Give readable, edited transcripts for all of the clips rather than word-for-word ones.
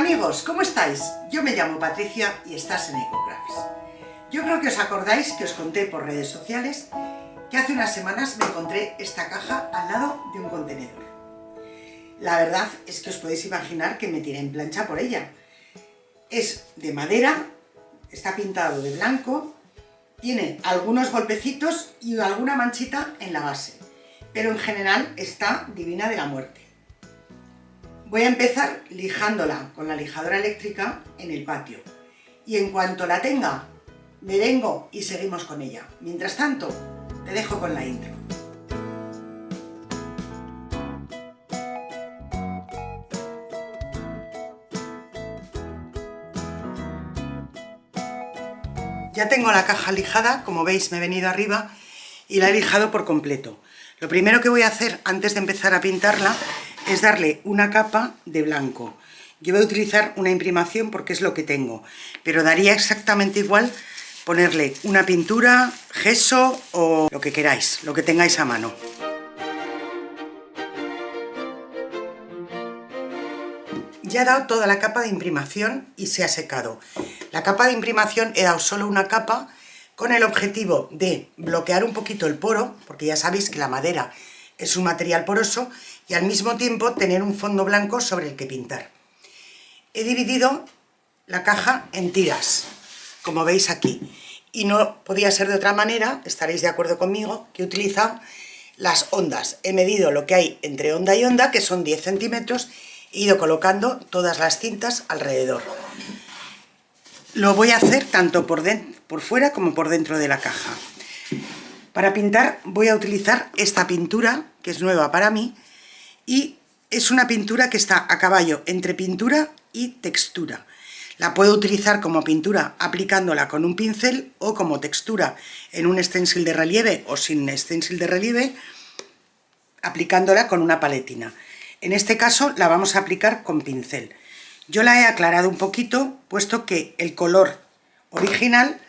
amigos, ¿cómo estáis? Yo me llamo Patricia y estás en Ecocrafts. Yo creo que os acordáis que os conté por redes sociales que hace unas semanas me encontré esta caja al lado de un contenedor. La verdad es que os podéis imaginar que me tiré en plancha por ella. Es de madera, está pintado de blanco, tiene algunos golpecitos y alguna manchita en la base, pero en general está divina de la muerte. Voy a empezar lijándola con la lijadora eléctrica en el patio y en cuanto la tenga me vengo y seguimos con ella. Mientras tanto, te dejo con la intro. Ya tengo la caja lijada, como veis me he venido arriba y la he lijado por completo. Lo primero que voy a hacer antes de empezar a pintarla es darle una capa de blanco. Yo voy a utilizar una imprimación porque es lo que tengo, pero daría exactamente igual ponerle una pintura, gesso o lo que queráis, lo que tengáis a mano. Ya he dado toda la capa de imprimación y se ha secado. La capa de imprimación he dado solo una capa con el objetivo de bloquear un poquito el poro, porque ya sabéis que la madera es un material poroso, y al mismo tiempo tener un fondo blanco sobre el que pintar. He dividido la caja en tiras, como veis aquí, y no podía ser de otra manera, estaréis de acuerdo conmigo, que he utilizado las ondas. He medido lo que hay entre onda y onda, que son 10 centímetros, he ido colocando todas las cintas alrededor. Lo voy a hacer tanto por fuera como por dentro de la caja. Para pintar voy a utilizar esta pintura, que es nueva para mí, y es una pintura que está a caballo entre pintura y textura. La puedo utilizar como pintura aplicándola con un pincel o como textura en un stencil de relieve o sin stencil de relieve, aplicándola con una paletina. En este caso la vamos a aplicar con pincel. Yo la he aclarado un poquito, puesto que el color original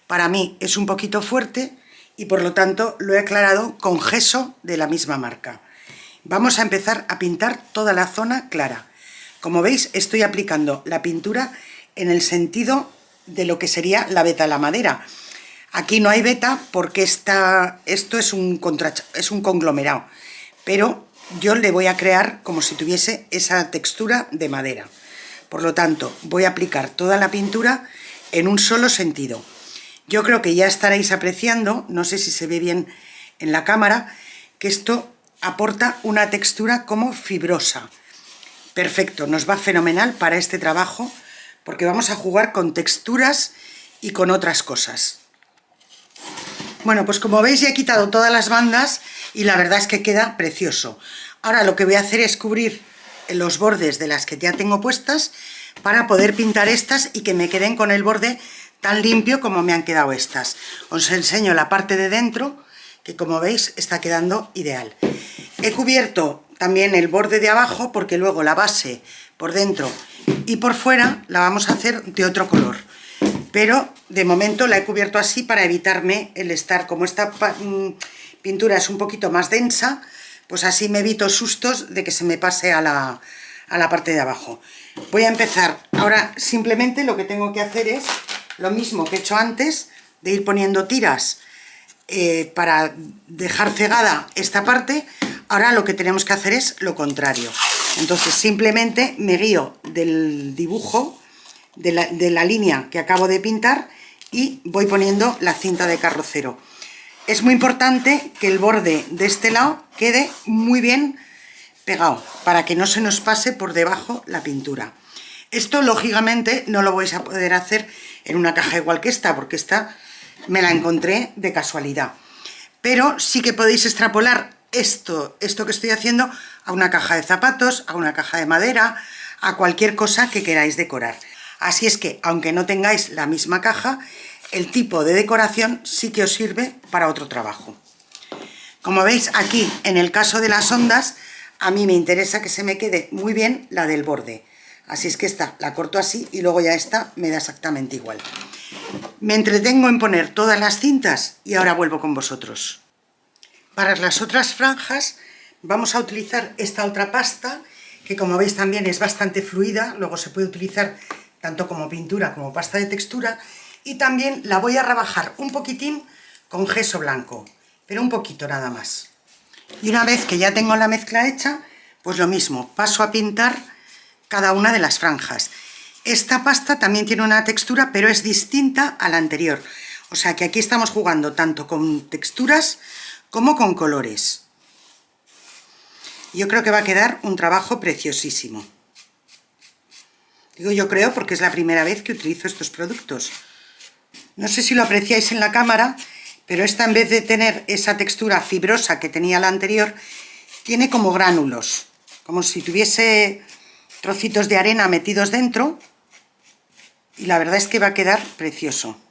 para mí es un poquito fuerte y por lo tanto lo he aclarado con gesso de la misma marca. Vamos a empezar a pintar toda la zona clara. Como veis, estoy aplicando la pintura en el sentido de lo que sería la veta de la madera. Aquí no hay veta porque esto es un conglomerado, pero yo le voy a crear como si tuviese esa textura de madera. Por lo tanto, voy a aplicar toda la pintura en un solo sentido. Yo creo que ya estaréis apreciando, no sé si se ve bien en la cámara, que esto aporta una textura como fibrosa. Perfecto, nos va fenomenal para este trabajo porque vamos a jugar con texturas y con otras cosas. Bueno, pues como veis ya he quitado todas las bandas y la verdad es que queda precioso. Ahora lo que voy a hacer es cubrir los bordes de las que ya tengo puestas para poder pintar estas y que me queden con el borde tan limpio como me han quedado estas. Os enseño la parte de dentro, que como veis está quedando ideal. He cubierto también el borde de abajo porque luego la base por dentro y por fuera la vamos a hacer de otro color. Pero de momento la he cubierto así para evitarme el estar, como esta pintura es un poquito más densa, pues así me evito sustos de que se me pase a la parte de abajo. Voy a empezar, ahora simplemente lo que tengo que hacer es lo mismo que he hecho antes, de ir poniendo tiras para dejar cegada esta parte. Ahora lo que tenemos que hacer es lo contrario. Entonces simplemente me guío del dibujo, de la línea que acabo de pintar y voy poniendo la cinta de carrocero. Es muy importante que el borde de este lado quede muy bien pegado para que no se nos pase por debajo la pintura. Esto lógicamente no lo vais a poder hacer en una caja igual que esta, porque esta me la encontré de casualidad. Pero sí que podéis extrapolar esto que estoy haciendo a una caja de zapatos, a una caja de madera, a cualquier cosa que queráis decorar. Así es que, aunque no tengáis la misma caja, el tipo de decoración sí que os sirve para otro trabajo. Como veis aquí, en el caso de las ondas, a mí me interesa que se me quede muy bien la del borde. Así es que esta la corto así y luego ya esta me da exactamente igual. Me entretengo en poner todas las cintas y ahora vuelvo con vosotros. Para las otras franjas vamos a utilizar esta otra pasta que como veis también es bastante fluida, luego se puede utilizar tanto como pintura como pasta de textura, y también la voy a rebajar un poquitín con gesso blanco, pero un poquito nada más. Y una vez que ya tengo la mezcla hecha, pues lo mismo, paso a pintar cada una de las franjas. Esta pasta también tiene una textura, pero es distinta a la anterior, o sea que aquí estamos jugando tanto con texturas como con colores. Yo creo que va a quedar un trabajo preciosísimo. Digo yo creo porque es la primera vez que utilizo estos productos. No sé si lo apreciáis en la cámara, pero esta, en vez de tener esa textura fibrosa que tenía la anterior, tiene como gránulos, como si tuviese trocitos de arena metidos dentro, y la verdad es que va a quedar precioso.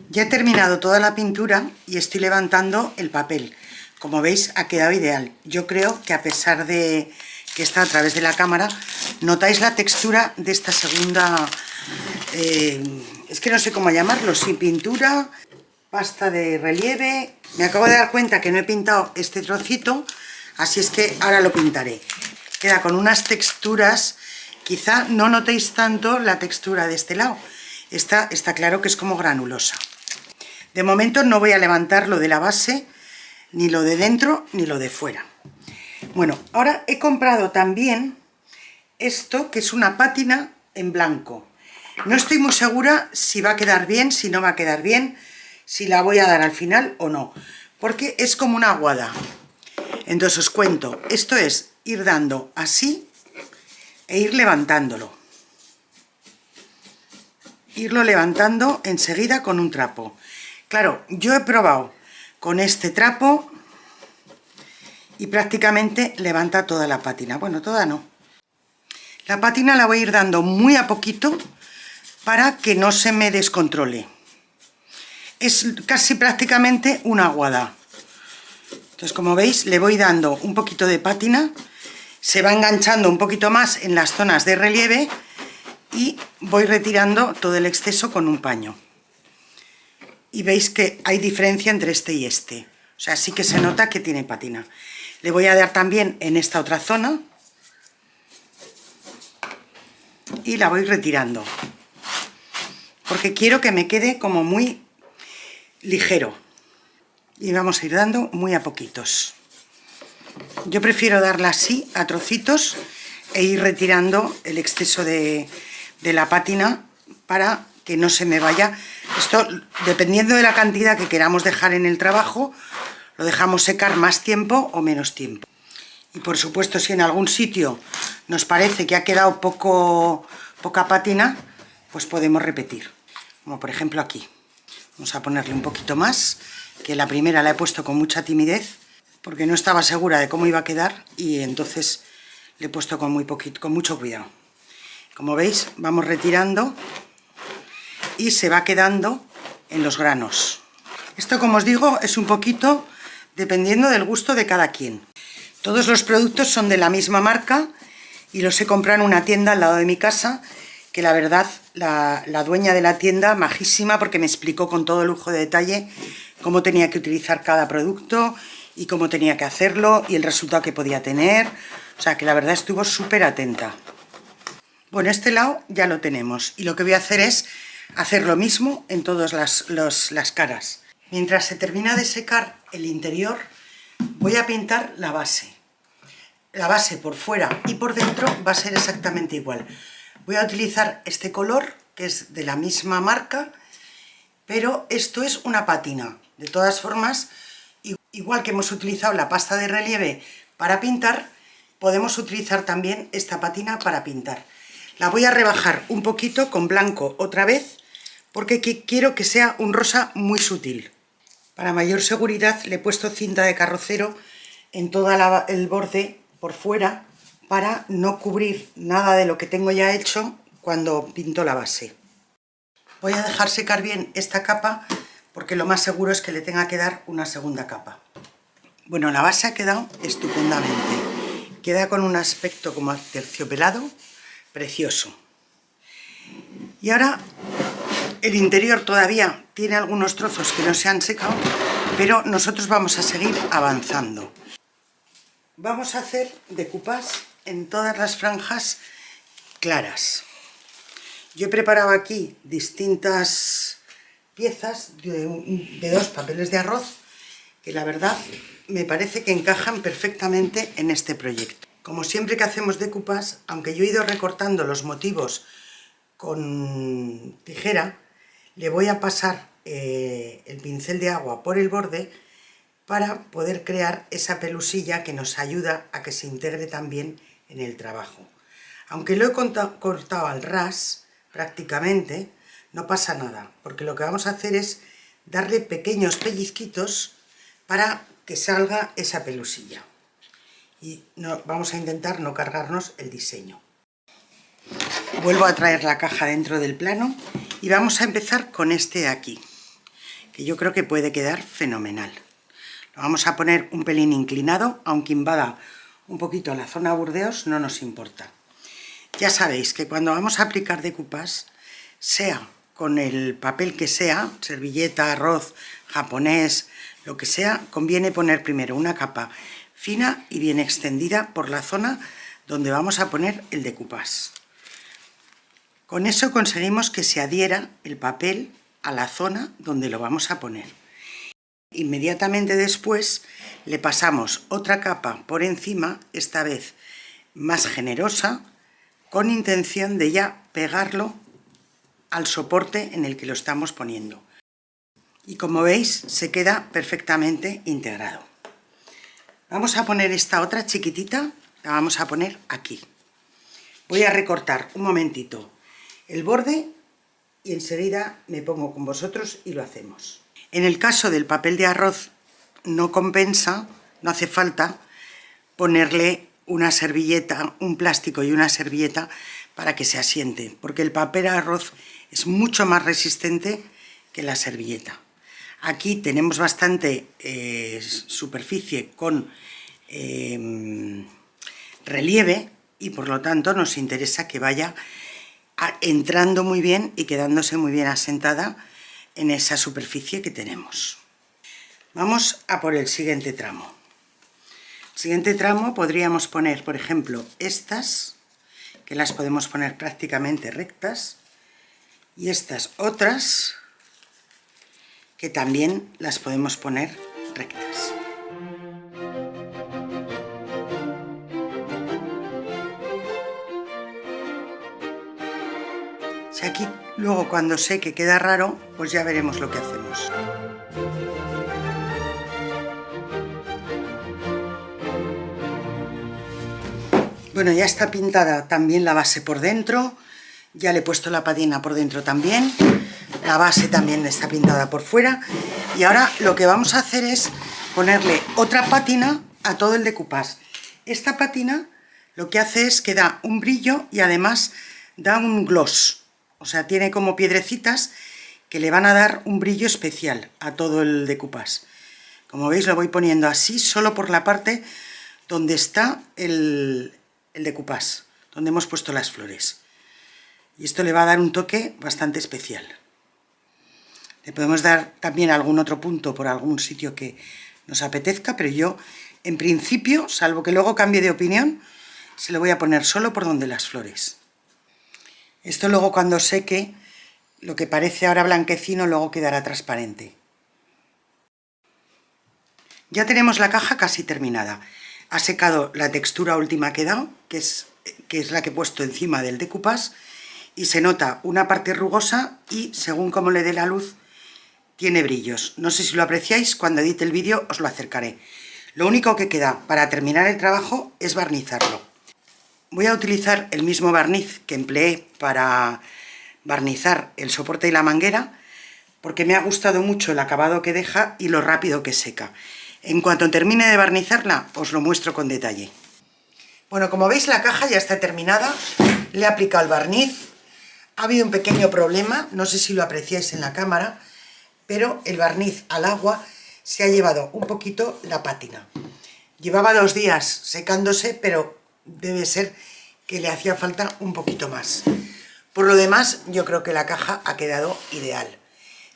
Ya he terminado toda la pintura y estoy levantando el papel. Como veis, ha quedado ideal. Yo creo que, a pesar de que está a través de la cámara, notáis la textura de esta segunda, es que no sé cómo llamarlo, si pintura, pasta de relieve. Me acabo de dar cuenta que no he pintado este trocito, así es que ahora lo pintaré. Queda con unas texturas, quizá no notéis tanto la textura de este lado. Esta está claro que es como granulosa. De momento no voy a levantar lo de la base, ni lo de dentro, ni lo de fuera. Bueno, ahora he comprado también esto, que es una pátina en blanco. No estoy muy segura si va a quedar bien, si no va a quedar bien, si la voy a dar al final o no, porque es como una aguada. Entonces os cuento, esto es ir dando así e ir levantándolo. Irlo levantando enseguida con un trapo. Claro, yo he probado con este trapo y prácticamente levanta toda la pátina. Bueno, toda no. La pátina la voy a ir dando muy a poquito para que no se me descontrole. Es casi prácticamente una aguada. Entonces, como veis, le voy dando un poquito de pátina, se va enganchando un poquito más en las zonas de relieve y voy retirando todo el exceso con un paño. Y veis que hay diferencia entre este y este. O sea, sí que se nota que tiene pátina. Le voy a dar también en esta otra zona y la voy retirando, porque quiero que me quede como muy ligero. Y vamos a ir dando muy a poquitos. Yo prefiero darla así, a trocitos, e ir retirando el exceso de la pátina para que no se me vaya. Esto, dependiendo de la cantidad que queramos dejar en el trabajo, lo dejamos secar más tiempo o menos tiempo. Y por supuesto, si en algún sitio nos parece que ha quedado poca pátina, pues podemos repetir. Como por ejemplo aquí. Vamos a ponerle un poquito más, que la primera la he puesto con mucha timidez, porque no estaba segura de cómo iba a quedar, y entonces le he puesto con mucho cuidado. Como veis, vamos retirando y se va quedando en los granos. Esto, como os digo, es un poquito dependiendo del gusto de cada quien. Todos los productos son de la misma marca y los he comprado en una tienda al lado de mi casa, que la verdad, la dueña de la tienda, majísima, porque me explicó con todo lujo de detalle cómo tenía que utilizar cada producto y cómo tenía que hacerlo y el resultado que podía tener. O sea, que la verdad estuvo súper atenta. Bueno, este lado ya lo tenemos y lo que voy a hacer es hacer lo mismo en todas las caras. Mientras se termina de secar el interior, voy a pintar la base. La base por fuera y por dentro va a ser exactamente igual. Voy a utilizar este color, que es de la misma marca, pero esto es una pátina. De todas formas, igual que hemos utilizado la pasta de relieve para pintar, podemos utilizar también esta pátina para pintar. La voy a rebajar un poquito con blanco otra vez, porque quiero que sea un rosa muy sutil. Para mayor seguridad le he puesto cinta de carrocero en todo el borde por fuera, para no cubrir nada de lo que tengo ya hecho cuando pinto la base. Voy a dejar secar bien esta capa, porque lo más seguro es que le tenga que dar una segunda capa. Bueno, la base ha quedado estupendamente. Queda con un aspecto como terciopelado, precioso. Y ahora el interior todavía tiene algunos trozos que no se han secado, pero nosotros vamos a seguir avanzando. Vamos a hacer decoupage en todas las franjas claras. Yo he preparado aquí distintas piezas de 2 papeles de arroz que la verdad me parece que encajan perfectamente en este proyecto. Como siempre que hacemos decoupage, aunque yo he ido recortando los motivos con tijera, le voy a pasar el pincel de agua por el borde para poder crear esa pelusilla que nos ayuda a que se integre también en el trabajo. Aunque lo he cortado al ras, prácticamente, no pasa nada, porque lo que vamos a hacer es darle pequeños pellizquitos para que salga esa pelusilla. Y vamos a intentar no cargarnos el diseño. Vuelvo a traer la caja dentro del plano y vamos a empezar con este de aquí, que yo creo que puede quedar fenomenal. Lo vamos a poner un pelín inclinado, aunque invada un poquito la zona Burdeos, no nos importa. Ya sabéis que cuando vamos a aplicar decoupage, sea con el papel que sea, servilleta, arroz, japonés, lo que sea, conviene poner primero una capa fina y bien extendida por la zona donde vamos a poner el decoupage. Con eso conseguimos que se adhiera el papel a la zona donde lo vamos a poner. Inmediatamente después le pasamos otra capa por encima, esta vez más generosa, con intención de ya pegarlo al soporte en el que lo estamos poniendo. Y como veis, se queda perfectamente integrado. Vamos a poner esta otra chiquitita, la vamos a poner aquí. Voy a recortar un momentito el borde y enseguida me pongo con vosotros y lo hacemos. En el caso del papel de arroz no compensa, no hace falta ponerle una servilleta, un plástico y una servilleta para que se asiente, porque el papel de arroz es mucho más resistente que la servilleta. Aquí tenemos bastante superficie con relieve y por lo tanto nos interesa que vaya entrando muy bien y quedándose muy bien asentada en esa superficie que tenemos. Vamos a por el siguiente tramo. El siguiente tramo podríamos poner, por ejemplo, estas, que las podemos poner prácticamente rectas, y estas otras, que también las podemos poner rectas. Si aquí luego cuando sé que queda raro, pues ya veremos lo que hacemos. Bueno, ya está pintada también la base por dentro, ya le he puesto la patina por dentro también, la base también está pintada por fuera, y ahora lo que vamos a hacer es ponerle otra pátina a todo el decoupage. Esta pátina lo que hace es que da un brillo y además da un gloss, o sea, tiene como piedrecitas que le van a dar un brillo especial a todo el decoupage. Como veis lo voy poniendo así, solo por la parte donde está el decoupage, donde hemos puesto las flores. Y esto le va a dar un toque bastante especial. Le podemos dar también algún otro punto por algún sitio que nos apetezca, pero yo, en principio, salvo que luego cambie de opinión, se lo voy a poner solo por donde las flores. Esto luego cuando seque, lo que parece ahora blanquecino, luego quedará transparente. Ya tenemos la caja casi terminada. Ha secado la textura última que he dado, que es la que he puesto encima del decoupage, y se nota una parte rugosa y según como le dé la luz tiene brillos. No sé si lo apreciáis, cuando edite el vídeo os lo acercaré. Lo único que queda para terminar el trabajo es barnizarlo. Voy a utilizar el mismo barniz que empleé para barnizar el soporte y la manguera, porque me ha gustado mucho el acabado que deja y lo rápido que seca. En cuanto termine de barnizarla, os lo muestro con detalle. Bueno, como veis la caja ya está terminada, le he aplicado el barniz. Ha habido un pequeño problema, no sé si lo apreciáis en la cámara, pero el barniz al agua se ha llevado un poquito la pátina. Llevaba 2 días secándose, pero debe ser que le hacía falta un poquito más. Por lo demás, yo creo que la caja ha quedado ideal.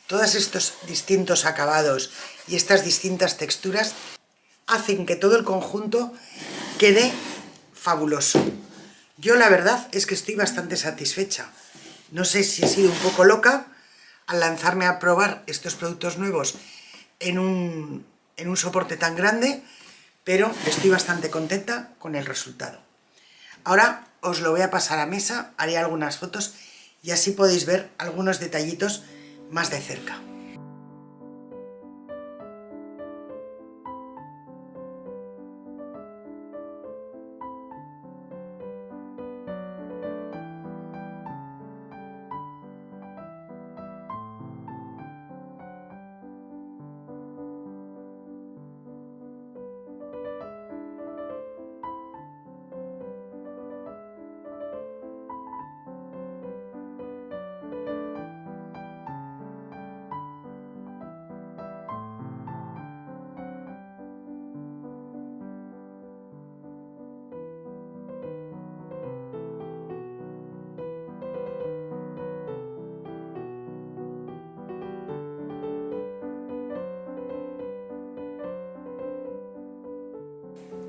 Todos estos distintos acabados y estas distintas texturas hacen que todo el conjunto quede fabuloso. Yo la verdad es que estoy bastante satisfecha. No sé si he sido un poco loca al lanzarme a probar estos productos nuevos en un soporte tan grande, pero estoy bastante contenta con el resultado. Ahora os lo voy a pasar a mesa, haré algunas fotos y así podéis ver algunos detallitos más de cerca.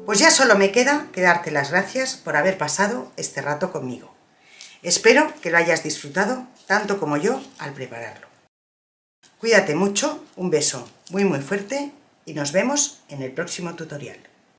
Pues ya solo me queda que darte las gracias por haber pasado este rato conmigo. Espero que lo hayas disfrutado tanto como yo al prepararlo. Cuídate mucho, un beso muy fuerte y nos vemos en el próximo tutorial.